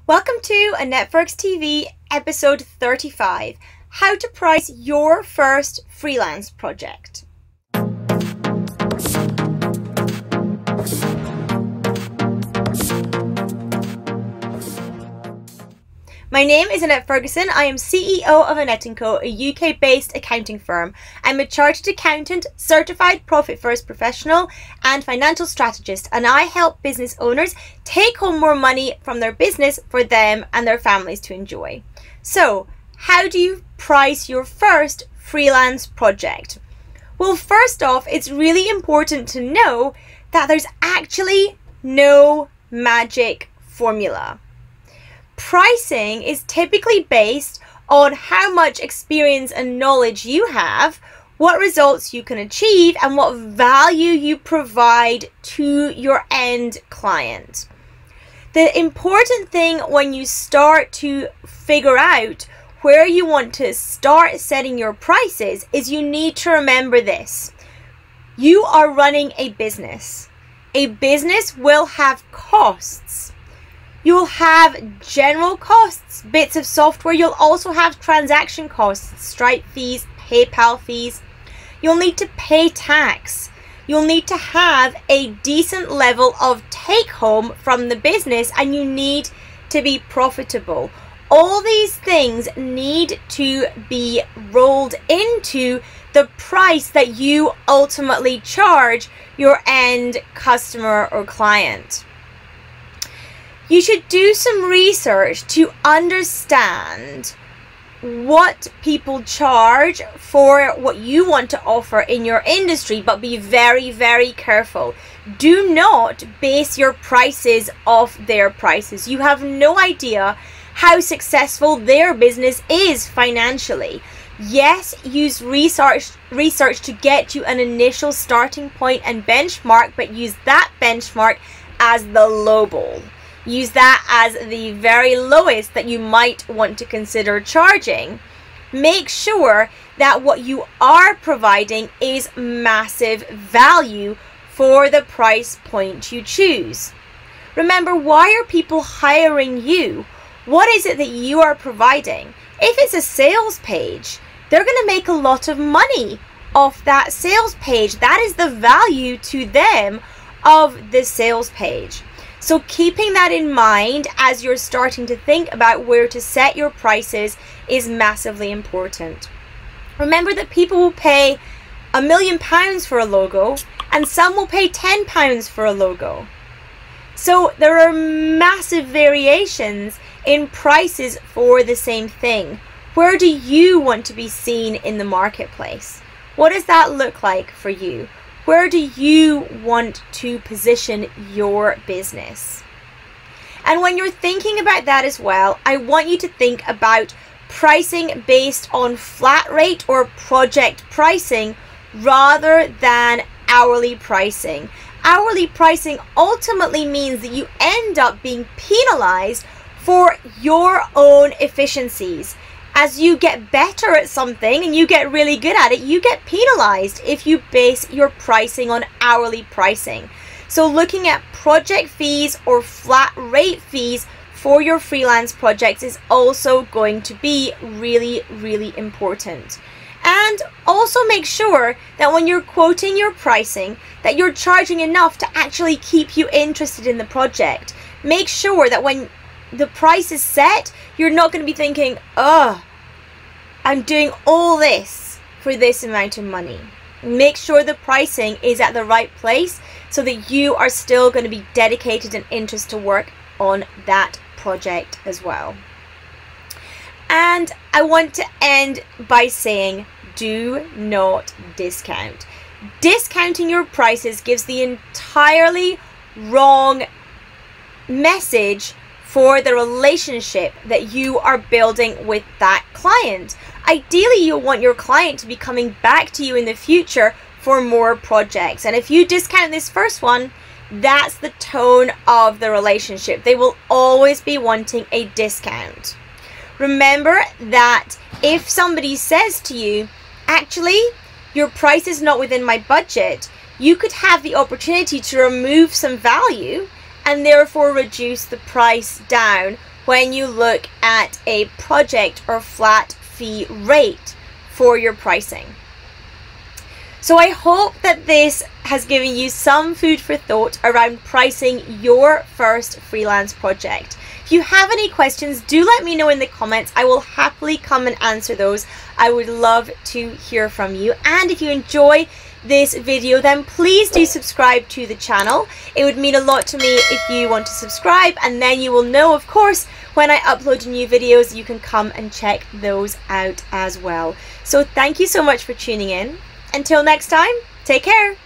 Welcome to a Networks TV episode 35, how to price your first freelance project. My name is Annette Ferguson. I am CEO of Annette & Co, a UK-based accounting firm. I'm a chartered accountant, certified profit first professional, and financial strategist, and I help business owners take home more money from their business for them and their families to enjoy. So, how do you price your first freelance project? Well, first off, it's really important to know that there's actually no magic formula. Pricing is typically based on how much experience and knowledge you have, what results you can achieve, and what value you provide to your end client. The important thing when you start to figure out where you want to start setting your prices is you need to remember this. You are running a business. A business will have costs. You'll have general costs, bits of software. You'll also have transaction costs, Stripe fees, PayPal fees. You'll need to pay tax. You'll need to have a decent level of take home from the business, and you need to be profitable. All these things need to be rolled into the price that you ultimately charge your end customer or client. You should do some research to understand what people charge for what you want to offer in your industry, but be very, very careful. Do not base your prices off their prices. You have no idea how successful their business is financially. Yes, use research to get you an initial starting point and benchmark, but use that benchmark as the lowball. Use that as the very lowest that you might want to consider charging. Make sure that what you are providing is massive value for the price point you choose. Remember, why are people hiring you? What is it that you are providing? If it's a sales page, they're going to make a lot of money off that sales page. That is the value to them of the sales page. So keeping that in mind as you're starting to think about where to set your prices is massively important. Remember that people will pay £1 million for a logo, and some will pay £10 for a logo. So there are massive variations in prices for the same thing. Where do you want to be seen in the marketplace? What does that look like for you? Where do you want to position your business? And when you're thinking about that as well, I want you to think about pricing based on flat rate or project pricing rather than hourly pricing. Hourly pricing ultimately means that you end up being penalized for your own efficiencies. As you get better at something and you get really good at it, you get penalized if you base your pricing on hourly pricing. So looking at project fees or flat rate fees for your freelance projects is also going to be really, really important. And also make sure that when you're quoting your pricing, that you're charging enough to actually keep you interested in the project. Make sure that when the price is set, you're not going to be thinking, oh, I'm doing all this for this amount of money. Make sure the pricing is at the right place so that you are still going to be dedicated and interested to work on that project as well. And I want to end by saying, do not discount. Discounting your prices gives the entirely wrong message for the relationship that you are building with that client. Ideally, you'll want your client to be coming back to you in the future for more projects. And if you discount this first one, that's the tone of the relationship. They will always be wanting a discount. Remember that if somebody says to you, actually, your price is not within my budget, you could have the opportunity to remove some value and therefore reduce the price down when you look at a project or flat fee rate for your pricing. So I hope that this has given you some food for thought around pricing your first freelance project. If you have any questions, do let me know in the comments. I will happily come and answer those. I would love to hear from you. And if you enjoy this video, then please do subscribe to the channel. It would mean a lot to me if you want to subscribe, and then you will know, of course, when I upload new videos. You can come and check those out as well. So thank you so much for tuning in. Until next time, take care.